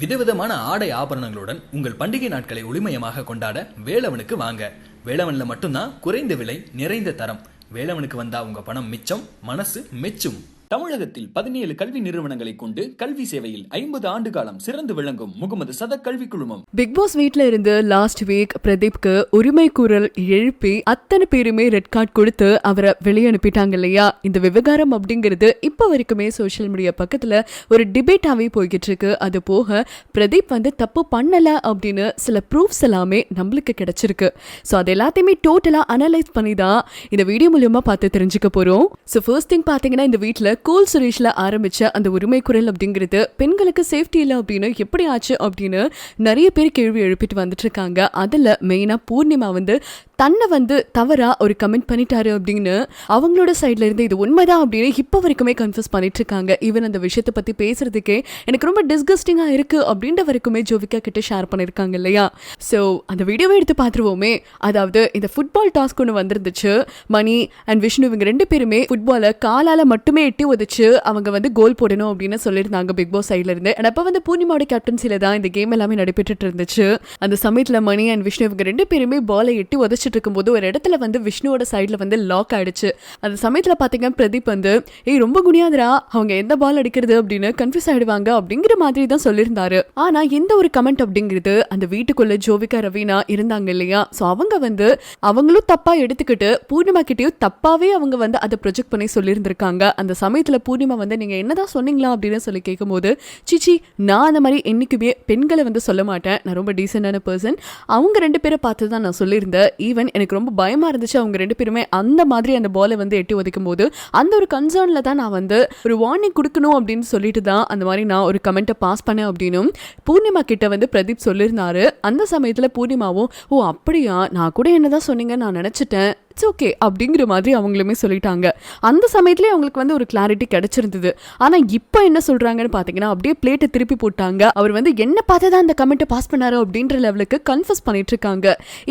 விதவிதமான ஆடை ஆபரணங்களுடன் உங்கள் பண்டிகை நாட்களை ஒளிமயமாக கொண்டாட வேலவனுக்கு வாங்க. வேலவன்ல மட்டும்தான் குறைந்த விலை, நிறைந்த தரம். வேலவனுக்கு வந்தா உங்க பணம் மிச்சம், மனசு மெச்சும். தமிழகத்தில் 17 கல்வி நிறுவனங்களை கொண்டு கல்வி சேவையில் 50 ஆண்டு காலம் சிறந்து விளங்கும் முகமது சதக் கல்வி குழுமம். பிக் பாஸ் வீட்ல இருந்து லாஸ்ட் வீக் பிரதீப்க்கு உரிமை குரல் எழுப்பி அத்தனை பேருமே ரெட் கார்டு கொடுத்து அவரை வெளியே அனுப்பிட்டாங்க இல்லையா. இந்த விவகாரம் அப்படிங்கிறது இப்ப வரைக்குமே சோசியல் மீடியா பக்கத்துல ஒரு டிபேட்டாவே போய்கிட்டு இருக்கு. அது போக பிரதீப் தப்பு பண்ணல அப்படின்னு சில ப்ரூஃப்ஸ் எல்லாமே நம்மளுக்கு கிடைச்சிருக்கு. ஸோ அது எல்லாத்தையுமே டோட்டலா அனலைஸ் பண்ணி தான் இந்த வீடியோ மூலமா பார்த்து தெரிஞ்சுக்க போறோம். ஸோ ஃபர்ஸ்ட் திங் பாத்தீங்கன்னா, இந்த வீட்டுல கூல் சுரேஷ்ல ஆரம்பிச்ச அந்த உரிமை குரல் அப்படிங்கிறது பெண்களுக்கு சேஃப்டி இல்லை அப்படின்னு எப்படி ஆச்சு அப்படின்னு நிறைய பேர் கேள்வி எழுப்பிட்டு வந்துட்டு இருக்காங்க. அதுல மெயினா பூர்ணிமா தன்னை தவறா ஒரு கமெண்ட் பண்ணிட்டாரு அப்படின்னு அவங்களோட சைட்ல இருந்து இது உண்மைதான் அப்படின்னு இப்ப வரைக்குமே கன்ஃபியூஸ் பண்ணிட்டு இருக்காங்க. ஈவன் அந்த விஷயத்தை பத்தி பேசுறதுக்கே எனக்கு ரொம்ப டிஸ்கஸ்டிங்கா இருக்கு அப்படின்ற வரைக்குமே ஜோவிகா கிட்ட ஷேர் பண்ணிருக்காங்க இல்லையா. சோ அந்த வீடியோவை எடுத்து பார்த்துருவோமே. அதாவது இந்த ஃபுட்பால் டாஸ்க் ஒன்று வந்திருந்துச்சு. மணி அண்ட் விஷ்ணு இவங்க 2 பேருமே ஃபுட்பாலை காலால மட்டுமே எட்டி உதச்சு அவங்க கோல் போடணும் அப்படின்னு சொல்லியிருந்தாங்க பிக் பாஸ் சைட்ல இருந்து. அண்ட் அப்ப பூர்ணிமாவோட கேப்டன்சில தான் இந்த கேம் எல்லாமே நடைபெற்று இருந்துச்சு. அந்த சமயத்துல மணி அண்ட் விஷ்ணு இவங்க 2 பேருமே பாலை எட்டி உதச்சு இருக்கும்போது ஒரு இடத்துல விஷ்ணுவோட சைட்ல லாக் ஆயிடுச்சு. அந்த சமயத்துல பாத்தீங்கன்னா பிரதீப் ரொம்ப குனியாதரா, அவங்க எந்த பால் அடிக்கிறது அப்படின்னு கன்ஃபியூஸ் ஆயிடுவாங்க அப்படிங்கிற மாதிரி தான் சொல்லியிருந்தாரு. ஆனா எந்த ஒரு கமெண்ட் அப்படிங்கிறது அந்த வீட்டுக்குள்ள ஜோவிகா ரவீனா இருந்தாங்க இல்லையா. சோ அவங்க அவங்களும் தப்பா எடுத்துக்கிட்டு பூர்ணிமா கிட்டயும் தப்பாவே அவங்க அதை ப்ரொஜெக்ட் பண்ணி சொல்லியிருந்திருக்காங்க. அந்த சமயத்துல பூர்ணிமா நீங்க என்னதான் சொன்னீங்களா அப்படின்னு சொல்லி கேட்கும் போது, சிச்சி நான் அந்த மாதிரி என்னைக்குமே பெண்களை சொல்ல மாட்டேன், நான் ரொம்ப டீசென்டான பர்சன், அவங்க 2 பேரை பார்த்து தான் நான் சொல்லியிருந்தேன். ஈவன் எனக்கு ரொம்ப பயமா இருந்துச்சு அவங்க 2 பேருமே அந்த மாதிரி அந்த பாலை எட்டி உதைக்கும் போது அந்த ஒரு கன்சர்ன்ல தான் நான் ஒரு வார்னிங் கொடுக்கணும் அப்படின்னு சொல்லிட்டு தான் அந்த மாதிரி நான் ஒரு கமெண்ட்டை பாஸ் பண்ணேன் அப்படின்னு பூர்ணிமா கிட்ட பிரதீப் சொல்லியிருந்தாரு. அந்த சமயத்துல பூர்ணிமாவும், ஓ அப்படியா, நான் கூட என்னதான் சொன்னீங்க நான் நினைச்சிட்டேன், இட்ஸ் ஓகே அப்படிங்கிற மாதிரி அவங்களுமே சொல்லிட்டாங்க. அந்த சமயத்திலே அவங்களுக்கு ஒரு கிளாரிட்டி கிடைச்சிருந்தது. ஆனா இப்போ என்ன சொல்றாங்கன்னு பாத்தீங்கன்னா, அப்படியே பிளேட்டை திருப்பி போட்டாங்க. அவர் என்ன பார்த்துதான் அந்த கமெண்ட்டை பாஸ் பண்ணாரோ அப்படின்ற லெவலுக்கு கன்ஃபஸ் பண்ணிட்டு இருக்காங்க.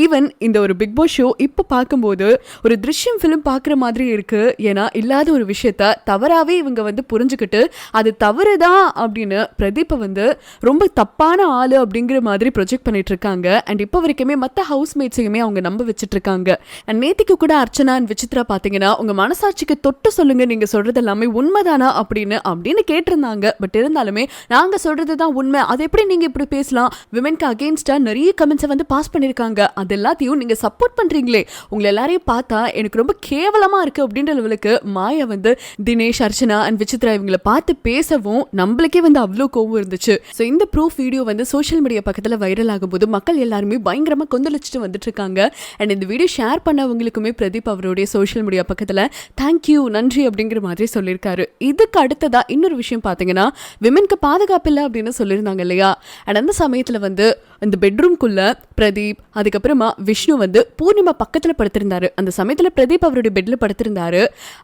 ஈவன் இந்த ஒரு பிக் பாஸ் ஷோ இப்போ பார்க்கும்போது ஒரு திருஷ்யம் ஃபிலிம் பார்க்குற மாதிரி இருக்கு. ஏன்னா இல்லாத ஒரு விஷயத்த தவறாவே இவங்க புரிஞ்சுக்கிட்டு அது தவறுதான் அப்படின்னு பிரதீப்பை ரொம்ப தப்பான ஆளு அப்படிங்கிற மாதிரி ப்ரொஜெக்ட் பண்ணிட்டு இருக்காங்க. அண்ட் இப்போ வரைக்குமே மற்ற ஹவுஸ்மேட்ஸையுமே அவங்க நம்ப வச்சுட்டு இருக்காங்க. அண்ட் நேத்திக்கு கூட அர்ச்சனா அண்ட் விசித்ரா பாத்தீங்கன்னா, உங்க மனசாட்சிக்கு தொட்டு சொல்லுங்க, நீங்க சொல்றது எல்லாமே உண்மைதானா அப்படின்னு கேட்டிருந்தாங்க. பட் இருந்தாலுமே நாங்க சொல்றதுதான் உண்மை, அது எப்படி நீங்க இப்படி பேசலாம், விமென்க்கு அகேன்ஸ்டா நிறைய கமெண்ட்ஸ் பாஸ் பண்ணிருக்காங்க, அது எல்லாத்தையும் நீங்க சப்போர்ட் பண்றீங்களே, உங்களை எல்லாரையும் பார்த்தா எனக்கு ரொம்ப கேவலமா இருக்கு அப்படின்ற லெவலுக்கு மாயா தினேஷ், அர்ச்சனா அண்ட் விசித்ரா இவங்களை பார்த்து பேசவும் நம்மளுக்கே அவ்வளோ கோவம் இருந்துச்சு. ஸோ இந்த ப்ரூஃப் வீடியோ சோஷியல் மீடியா பக்கத்தில் வைரல் ஆகும்போது மக்கள் எல்லாருமே பயங்கரமா கொந்தளிச்சுட்டு வந்துட்டு இருக்காங்க. அண்ட் இந்த வீடியோ ஷேர் பண்ணவங்களுக்குமே பிரதீப் அவருடைய சோஷியல் மீடியா பக்கத்துல தேங்க்யூ, நன்றி அப்படிங்கிற மாதிரி சொல்லியிருக்காரு. இதுக்கு அடுத்ததா இன்னொரு விஷயம் பாத்தீங்கன்னா, விமென்க்கு பாதுகாப்பு இல்லை அப்படின்னு சொல்லியிருந்தாங்க இல்லையா. அண்ட் அந்த சமயத்துல அந்த பெட்ரூம்குள்ள பிரதீப் அதுக்கப்புறமா விஷ்ணு பூர்ணிமா பக்கத்துல படுத்திருந்தாரு. அந்த சமயத்துல பிரதீப் அவருடைய பெட்ல படுத்திருந்தாரு.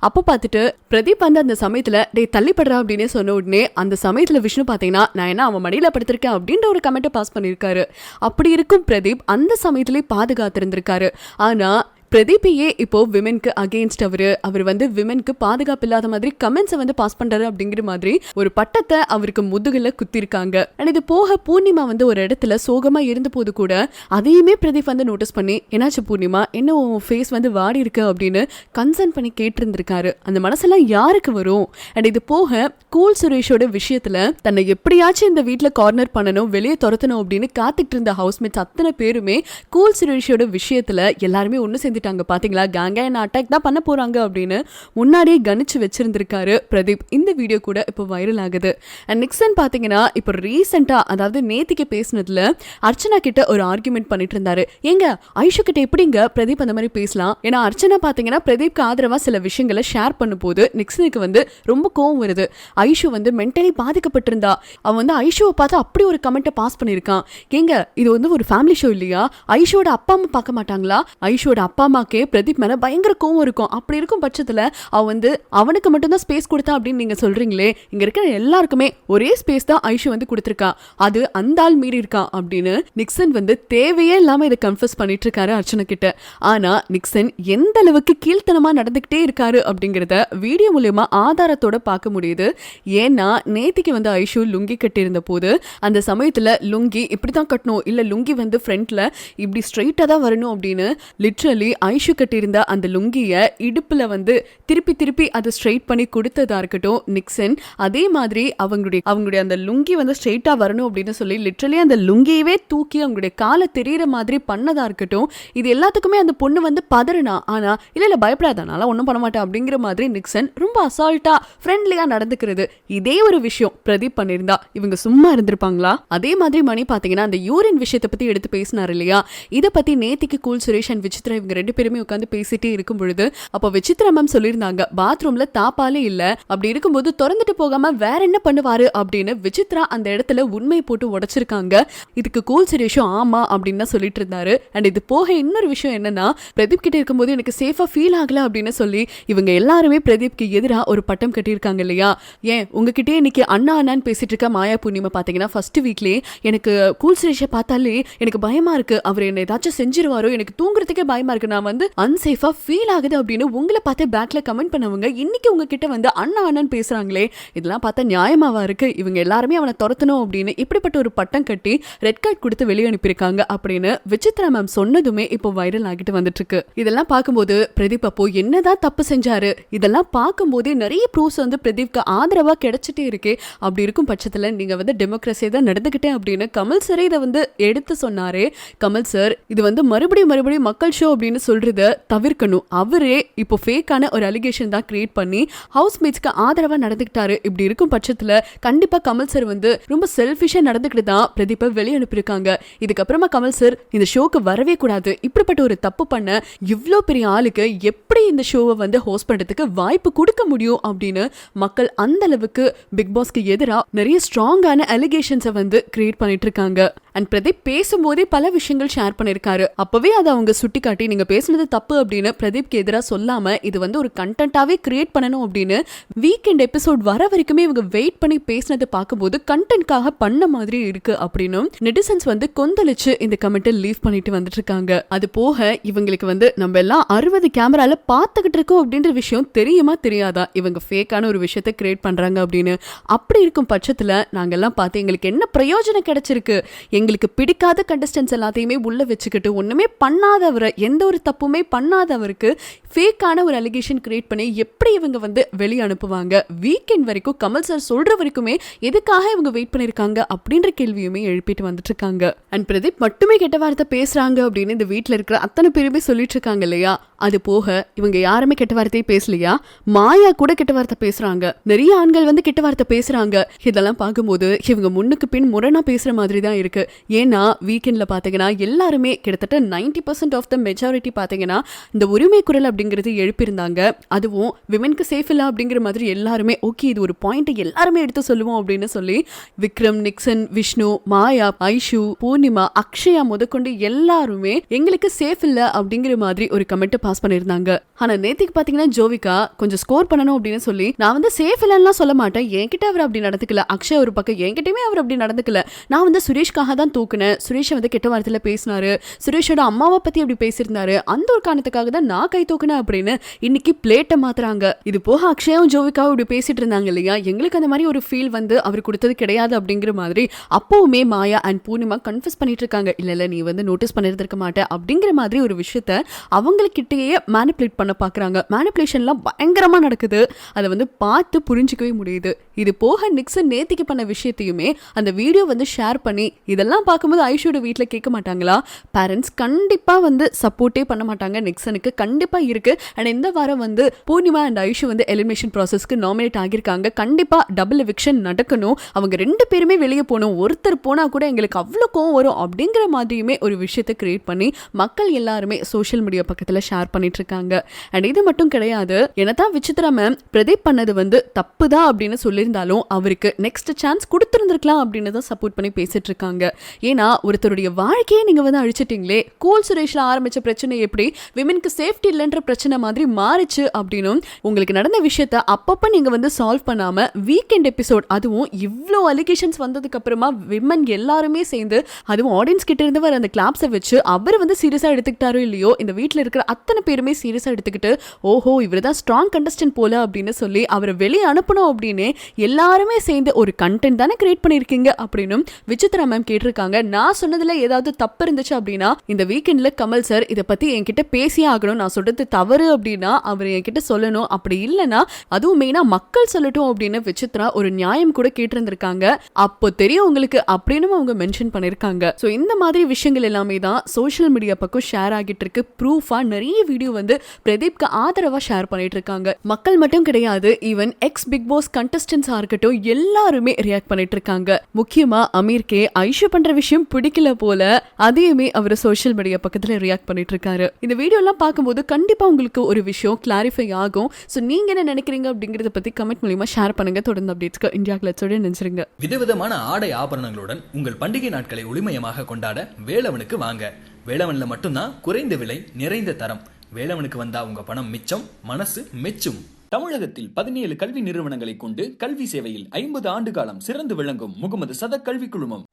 அப்போ பார்த்துட்டு பிரதீப் அந்த சமயத்துல டே தள்ளி படுறா அப்படின்னு சொன்ன உடனே அந்த சமயத்துல விஷ்ணு பாத்தீங்கன்னா, நான் என்ன அவன் மடியில படுத்திருக்கேன் அப்படின்ற ஒரு கமெண்ட்டை பாஸ் பண்ணியிருக்காரு. அப்படி இருக்கும் பிரதீப் அந்த சமயத்திலே பாதுகாத்திருந்திருக்காரு. ஆனா பிரதீப்பையே இப்போ விமென்க்கு அகேன்ஸ்ட் அவர் விமென்க்கு பாதுகாப்பு இல்லாத மாதிரி கமெண்ட்ஸை பாஸ் பண்றாரு அப்படிங்கிற மாதிரி ஒரு பட்டத்தை அவருக்கு முதுகுல குத்திருக்காங்க. அண்ட் இது போக பூர்ணிமா ஒரு இடத்துல சோகமா இருந்த போது கூட அதையுமே பிரதீப் நோட்டீஸ் பண்ணி, என்னாச்சு பூர்ணிமா, என்ன உன் ஃபேஸ் வாடி இருக்கு அப்படின்னு கன்சர்ன் பண்ணி கேட்டிருந்திருக்காரு. அந்த மனசெல்லாம் யாருக்கு வரும். அண்ட் இது போக கூல் சுரேஷோட விஷயத்துல தன்னை எப்படியாச்சும் இந்த வீட்டுல கார்னர் பண்ணணும், வெளியே துரத்தணும் அப்படின்னு காத்துக்கிட்டு இருந்த ஹவுஸ்மேட்ஸ் அத்தனை பேருமே கூல் சுரேஷோட விஷயத்துல எல்லாருமே ஒன்னு சேர்ந்து பாத்தீங்களா, கேங்கா என்ன அட்டாக் தான் பண்ண போறாங்க அப்படின்னு முன்னாடியே கணிச்சு வச்சிருந்திருக்காரு பிரதீப். இந்த வீடியோ கூட இப்போ வைரல் ஆகுது. அண்ட் நெக்ஸ்ட் பாத்தீங்கன்னா, இப்போ ரீசெண்டா அதாவது நேத்திக்கு பேசினதுல அர்ச்சனா கிட்ட ஒரு ஆர்குமெண்ட் பண்ணிட்டு இருந்தாரு. எங்க ஐஷு கிட்ட எப்படிங்க பிரதீப் அந்த மாதிரி பேசலாம், ஏன்னா அர்ச்சனா பாத்தீங்கன்னா பிரதீப்க்கு ஆதரவா சில விஷயங்களை ஷேர் பண்ணும் போது நெக்ஸ்டுக்கு ரொம்ப கோவம் வருது. ஐஷு மென்டலி பாதிக்கப்பட்டிருந்தா, அவன் ஐஷுவை பார்த்து அப்படி ஒரு கமெண்ட்டை பாஸ் பண்ணிருக்கான். எங்க இது ஒரு ஃபேமிலி ஷோ இல்லையா, ஐஷோட அப்பா அம்மா பார்க்க மாட்டாங்களா, ஐஷோட அப்பா மாமாக்கே பிரதீப் மேல பயங்கர கோவம் இருக்கும். அப்படி இருக்கும் பட்சத்துல அவ வந்து அவனுக்கு மட்டும்தான் ஸ்பேஸ் கொடுத்தா அப்படின்னு நீங்க சொல்றீங்களே, இங்க இருக்கிற எல்லாருக்குமே ஒரே ஸ்பேஸ் தான் ஐஷு வந்து கொடுத்திருக்கா, அது அந்த ஆள் மீறி இருக்கா அப்படின்னு நிக்சன் வந்து தேவையே இல்லாம இதை கன்ஃபஸ் பண்ணிட்டு இருக்காரு அர்ச்சனா கிட்ட. ஆனா நிக்சன் எந்த அளவுக்கு கீழ்த்தனமா நடந்துகிட்டே இருக்காரு அப்படிங்கறத வீடியோ மூலமா ஆதாரத்தோட பார்க்க முடியுது. ஏன்னா நேத்திக்கு வந்து ஐஷு லுங்கி கட்டியிருந்த போது அந்த சமயத்துல லுங்கி இப்படிதான் கட்டணும், இல்ல லுங்கி வந்து ஃப்ரண்ட்ல இப்படி ஸ்ட்ரைட்டா தான் வரணும் அப்படின்னு லிட்ரலி ஐஷு கட்டியிருந்த அந்த லுங்கிய இடுப்புல வந்து திருப்பி திருப்பி அதை ஸ்ட்ரைட் பண்ணி கொடுத்ததா இருக்கட்டும் நிக்சன். அதே மாதிரி அவங்களுடைய அந்த லுங்கி வந்து ஸ்ட்ரெயிட்டா வரணும் அப்படின்னு சொல்லி லிட்ரலி அந்த லுங்கியவே தூக்கி அவங்களுடைய காலை தெரியற மாதிரி பண்ணதா இருக்கட்டும். இது எல்லாத்துக்குமே அந்த பொண்ணு வந்து பதறனா, ஆனா இல்ல பயப்படாதனால ஒன்றும் பண்ண மாட்டேன் அப்படிங்கிற மாதிரி நிக்சன் ரொம்ப அசால்ட்டா ஃப்ரெண்ட்லியா நடந்துக்கிறது. இதே ஒரு விஷயம் பிரதீப் பண்ணியிருந்தா இவங்க சும்மா இருந்திருப்பாங்களா? அதே மாதிரி மணி பாத்தீங்கன்னா அந்த யூரின் விஷயத்தை பத்தி எடுத்து பேசினார் இல்லையா, இதை பத்தி நேத்திக்கு கூல் சுரேஷ் அண்ட் விசித்ரா இவங்க 2 பேருமே உட்காந்து பேசிட்டே இருக்கும் பொழுது அப்போ விசித்ரா மேம் சொல்லியிருந்தாங்க பாத்ரூம்ல தாப்பாலே இல்ல, அப்படி இருக்கும்போது திறந்துட்டு போகாம வேற என்ன பண்ணுவாரு அப்படின்னு விசித்ரா அந்த இடத்துல உண்மையை போட்டு உடைச்சிருக்காங்க. இதுக்கு கூல் சுரேஷும் ஆமா அப்படின்னு தான் சொல்லிட்டு இருந்தாரு. அண்ட் இது போக இன்னொரு விஷயம் என்னன்னா, பிரதீப் கிட்ட இருக்கும்போது எனக்கு சேஃபா ஃபீல் ஆகல அப்படின்னு சொல்லி இவங்க எல்லாருமே பிரதீப்க்கு எதிராக ஒரு பட்டம் கட்டியிருக்காங்க இல்லையா. ஏன் உங்ககிட்டயே இன்னைக்கு அண்ணா அண்ணான்னு பேசிட்டு இருக்க மாயா பூர்ணிமா பாத்தீங்கன்னா ஃபர்ஸ்ட் வீக்லயே எனக்கு கூல் சுரேஷை பார்த்தாலே எனக்கு பயமா இருக்கு, அவர் என்ன ஏதாச்சும் செஞ்சிருவாரோ, எனக்கு தூங்குறதுக்கே பயமா இருக்கு, நான் வந்து அன்சேஃபா ஃபீல் ஆகுது அப்படின்னு உங்களை பார்த்து பேக்ல கமெண்ட் பண்ணவங்க இன்னைக்கு உங்ககிட்ட வந்து அண்ணா அண்ணான்னு பேசுறாங்களே, இதெல்லாம் பார்த்தா நியாயமாவா இருக்கு? இவங்க எல்லாருமே அவனை துரத்தணும் அப்படின்னு இப்படிப்பட்ட ஒரு பட்டம் கட்டி ரெட் கார்டு கொடுத்து வெளியே அனுப்பியிருக்காங்க அப்படின்னு விசித்ரா மேம் சொன்னதுமே இப்போ வைரல் ஆகிட்டு வந்துட்டு இருக்கு. இதெல்லாம் பார்க்கும்போது பிரதீப் அப்போ என்னதான் தப்பு செஞ்சாரு, இதெல்லாம் பார்க்கும்போதே நிறைய ப்ரூஃப்ஸ் வந்து பிரதீப்க்கு ஆதரவா கிடைச்சிட்டே இருக்கு. அப்படி இருக்கும் பட்சத்துல நீங்க வந்து டெமோக்ரஸியை தான் நடந்துகிட்டே அப்படின்னு கமல் சார் இதை வந்து எடுத்து சொன்னாரே. கமல் சார் இது வந்து மறுபடியும் மக்கள் ஷோ அப்படின்னு சொல்றத தவிர்க்கணும். அவரே இப்போ ஃபேக்கான ஒரு அலிகேஷன் தான் கிரியேட் பண்ணி ஹவுஸ்மேட்ஸ்க்கு ஆதரவா நடந்துக்கிட்டாரு. இப்படி இருக்கும் பட்சத்துல கண்டிப்பா கமல் சார் வந்து ரொம்ப செல்ஃபிஷா நடந்துக்கிட்டு தான் பிரதீப்பை வெளியே அனுப்பியிருக்காங்க. இதுக்கப்புறமா கமல் சார் இந்த ஷோக்கு வரவே கூடாது, இப்படிப்பட்ட ஒரு தப்பு பண்ண இவ்வளோ பெரிய ஆளுக்கு எப்படி இந்த ஷோவை வந்து ஹோஸ்ட் பண்றதுக்கு வாய்ப்பு கொடுக்க முடியும் அப்படின்னு மக்கள் அந்த அளவுக்கு பிக் பாஸ்க்கு எதிராக நிறைய ஸ்ட்ராங்கான அலிகேஷன்ஸை வந்து கிரியேட் பண்ணிட்டு இருக்காங்க. அண்ட் பிரதீப் பேசும்போதே பல விஷயங்கள் ஷேர் பண்ணிருக்காரு. அப்பவே அதை அவங்க சுட்டி காட்டி நீங்க பேசுனது தப்பு அப்படின்னு பிரதீப்க்கு எதிராக சொல்லாம இது வந்து ஒரு கண்டென்ட்டாவே கிரியேட் பண்ணணும் அப்படின்னு வீக்கெண்ட் எபிசோட் வர வரைக்குமே இவங்க வெயிட் பண்ணி பேசினதை பார்க்கும்போது கண்டென்ட்காக பண்ண மாதிரி இருக்கு அப்படின்னு நெட்டிசன்ஸ் வந்து கொந்தளிச்சு இந்த கமெண்ட்டை லீவ் பண்ணிட்டு வந்துட்டு இருக்காங்க. அது போக இவங்களுக்கு வந்து நம்ம எல்லாம் 60 கேமரால பார்த்துக்கிட்டு இருக்கோம் அப்படின்ற விஷயம் தெரியுமா தெரியாதா, இவங்க ஃபேக்கான ஒரு விஷயத்தை கிரியேட் பண்றாங்க அப்படின்னு. அப்படி இருக்கும் பட்சத்துல நாங்கெல்லாம் பார்த்து எங்களுக்கு என்ன பிரயோஜனம் கிடைச்சிருக்கு? எங்களுக்கு பிடிக்காத கண்டஸ்டன்ஸ் எல்லாத்தையுமே உள்ள வச்சுக்கிட்டு ஒண்ணுமே பண்ணாதவரை, எந்த ஒரு தப்புமே பண்ணாதவருக்கு ஃபேக்கான ஒரு அலிகேஷன் கிரியேட் பண்ணி எப்படி இவங்க வந்து வெளியே அனுப்புவாங்க? வீக்கெண்ட் வரைக்கும் கமல் சார் சொல்ற வரைக்குமே எதுக்காக இவங்க வெயிட் பண்ணிருக்காங்க அப்படின்ற கேள்வியுமே எழுப்பிட்டு வந்துட்டு இருக்காங்க. அண்ட் பிரதீப் மட்டுமே கெட்ட வார்த்தை பேசுறாங்க அப்படின்னு இந்த வீட்டுல இருக்கிற அத்தனை பேருமே சொல்லிட்டு இருக்காங்க இல்லையா. அது போக இவங்க யாருமே கெட்ட வார்த்தையே பேசலையா, மாயா கூட கெட்ட வார்த்தை பேசுறாங்க, நிறைய ஆண்கள் வந்து கெட்ட வார்த்தை பேசுறாங்க. இதெல்லாம் பார்க்கும்போது இவங்க முன்னுக்கு பின் முரணா பேசுற மாதிரி தான் இருக்கு. ஏன்னா வீக்கெண்ட்ல பாத்தீங்கன்னா எல்லாருமே கிட்டத்தட்ட 90% ஆஃப் த மெஜாரிட்டி பாத்தீங்கன்னா இந்த உரிமை குரல் அப்படிங்கிறது எழுப்பியிருந்தாங்க. அதுவும் விமென்க்கு சேஃப் இல்ல அப்படிங்கிற மாதிரி எல்லாருமே ஓகே இது ஒரு பாயிண்ட் எல்லாருமே எடுத்து சொல்லுவோம் அப்படின்னு சொல்லி விக்ரம், நிக்சன், விஷ்ணு, மாயா, ஐஷு, பூர்ணிமா, அக்ஷயா முதற்கொண்டு எல்லாருமே எங்களுக்கு சேஃப் இல்ல அப்படிங்கிற மாதிரி ஒரு கமெண்ட் பாஸ் பண்ணிருந்தாங்க. ஆனா நேத்திக்கு பாத்தீங்கன்னா ஜோவிகா கொஞ்சம் ஸ்கோர் பண்ணணும் அப்படின்னு சொல்லி நான் வந்து சேஃப் இல்லன்னு சொல்ல மாட்டேன், என்கிட்ட அவர் அப்படி நடந்துக்கல, அக்ஷயா ஒரு பக்கம் என்கிட்டயுமே அவர் அப்படி நடந்துக்கல, நான் வந்து சுரேஷ்காக தான் தூக்குனேன், சுரேஷ் வந்து கெட்ட வார்த்தையில பேசினாரு, சுரேஷோட அம்மாவை பத்தி அப்படி பேசியிருந்தாரு, அந்த ஒரு காரணத்துக்காக தான் நான் கை தூக்குனேன் அப்படின்னு இன்னைக்கு பிளேட்டை மாத்துறாங்க. இது போக அக்ஷயாவும் ஜோவிகாவும் இப்படி பேசிட்டு இருந்தாங்க இல்லையா, எங்களுக்கு அந்த மாதிரி ஒரு ஃபீல் வந்து அவர் கொடுத்தது கிடையாது அப்படிங்கிற மாதிரி அப்பவுமே மாயா அண்ட் பூர்ணிமா கன்ஃபஸ் பண்ணிட்டு இருக்காங்க. இல்ல நீ வந்து நோட்டீஸ் பண்ணிருக்க மாட்டேன் அப்படிங்கிற மாதிரி ஒரு விஷயத்த அவங்களுக்கிட்டேயே மேனிபுலேட் பண்ண பாக்குறாங்க. மேனிபுலேஷன்லாம் பயங்கரமா நடக்குது, அதை வந்து பார்த்து புரிஞ்சிக்கவே முடியுது. இது போக நிக்சன் நேத்திக்கு பண்ண விஷயத்தையுமே அந்த வீடியோ வந்து ஷேர் பண்ணி இதெல்லாம் பார்க்கும்போது ஐஷோட வீட்டில் கேட்க மாட்டாங்களா? பேரண்ட்ஸ் கண்டிப்பா வந்து சப்போர்ட்டே பண்ண மாட்டாங்க, நிக்சனுக்கு கண்டிப்பா இருக்கு. அண்ட் இந்த வாரம் வந்து பூர்ணிமா அண்ட் ஐஷு வந்து எலிமினேஷன் ப்ராசஸ்க்கு நாமினேட் ஆகியிருக்காங்க. கண்டிப்பா டபுள் எவிக்ஷன் நடக்கணும், அவங்க 2 பேருமே வெளியே போகணும், ஒருத்தர் போனா கூட எங்களுக்கு அவ்வளோ கோவம் வரும் அப்படிங்கிற மாதிரியுமே ஒரு விஷயத்தை கிரியேட் பண்ணி மக்கள் எல்லாருமே சோஷியல் மீடியா பக்கத்தில் ஷேர் பண்ணிட்டு இருக்காங்க. அண்ட் இது மட்டும் கிடையாது, என்னதான் விசித்ரா மேம் பிரதீப் பண்ணது வந்து தப்புதான் அப்படின்னு சொல்லியிருந்தாலும் அவருக்கு நெக்ஸ்ட் சான்ஸ் கொடுத்துருந்துருக்கலாம் அப்படின்னு தான் சப்போர்ட் பண்ணி பேசிட்டு இருக்காங்க. ஏன்னா ஒருத்தருடைய வாழ்க்கையே நீங்க வந்து அழிச்சிட்டீங்களே, கூல் சுரேஷ்ல ஆரம்பிச்ச பிரச்சனை எப்படி விமென்க்கு சேஃப்டி இல்லைன்ற பிரச்சனை மாதிரி மாறிச்சு அப்படின்னும், உங்களுக்கு நடந்த விஷயத்த அப்பப்ப நீங்க வந்து சால்வ் பண்ணாம வீக்கெண்ட் எபிசோட், அதுவும் இவ்வளோ அலிகேஷன்ஸ் வந்ததுக்கு அப்புறமா விமன் எல்லாருமே சேர்ந்து, அதுவும் ஆடியன்ஸ் கிட்ட இருந்து வர அந்த கிளாப்ஸை வச்சு அவர் வந்து சீரியஸா எடுத்துக்கிட்டாரோ இல்லையோ, இந்த வீட்டில் இருக்கிற அத்தனை பேருமே சீரியஸா எடுத்துக்கிட்டு ஓஹோ இவர் தான் ஸ்ட்ராங் கண்டஸ்டன்ட் போல அப்படின்னு சொல்லி அவரை வெளியே அனுப்பணும் அப்படின்னு எல்லாருமே சேர்ந்து ஒரு கண்டென்ட் தானே கிரியேட் பண்ணிருக்கீங்க அப்படின்னு விசித்ரா மேம் கேட்டிருக்காங்க. நான் சொன்னதுல ஏதாவது தப்பு இருந்துச்சு அப்படின்னா இந்த வீக்கெண்ட்ல கமல் சார் இதை பத்தி என்கிட்ட பேசியே ஆகணும், நான் சொல்றது தவறு அப்படின்னா அவர் என்கிட்ட சொல்லணும், அப்படி இல்லைன்னா அதுவும் மெயினா மக்கள் சொல்லட்டும் அப்படின்னு விசித்ரா ஒரு நியாயம் கூட கேட்டிருந்திருக்காங்க. அப்போ தெரியும் உங்களுக்கு அப்படின்னு அவங்க மென்ஷன் பண்ணிருக்காங்க. சோ இந்த மாதிரி விஷயங்கள் எல்லாமே தான் சோஷியல் மீடியா பக்கம் ஷேர் ஆகிட்டு இருக்கு. ப்ரூஃபா நிறைய வீடியோ வந்து பிரதீப்க்கு ஆதரவா ஷேர் பண்ணிட்டு இருக்காங்க. மக்கள் மட்டும் கிடையாது, ஈவன் எக்ஸ் பிக் பாஸ் கண்டஸ்டன்ஸா இருக்கட்டும் எல்லாருமே ரியாக்ட் பண்ணிட்டு இருக்காங்க. முக்கியமா அமீர்கே ஐஷு பண்ற விஷயம் பிடிக்கல போல, அதையுமே அவர் சோஷியல் மீடியா பக்கத்துல ரியாக்ட் பண்ணிட்டு இருக்காரு. இந்த வீடியோ எல்லாம் பார்க்கும்போது கண்டிப்பா உங்களுக்கு ஒரு விஷயம் கிளாரிஃபை ஆகும். சோ நீங்க என்ன நினைக்கிறீங்க அப்படிங்கறத பத்தி கமெண்ட் மூலமா ஷேர் பண்ணுங்க. தொடர்ந்து அப்டேட்ஸ்க்கு இந்தியா கிளட்ஸோட நினைச்சிருங்க. விதவிதமான ஆடை ஆபரணங்களுடன் உங்கள் பண்டிகை நாட்களை ஒளிமயமாக கொண்டாட வேலவனுக்கு வாங்க. வேலவன்ல மட்டும்தான் குறைந்த விலை நிறைந்த தரம். வேலவனுக்கு வந்தா உங்க பணம் மிச்சம், மனசு மெச்சும். தமிழகத்தில் 17 கல்வி நிறுவனங்களை கொண்டு கல்வி சேவையில் 50 ஆண்டு காலம் சிறந்து விளங்கும் முகமது சதக் கல்வி குழுமம்.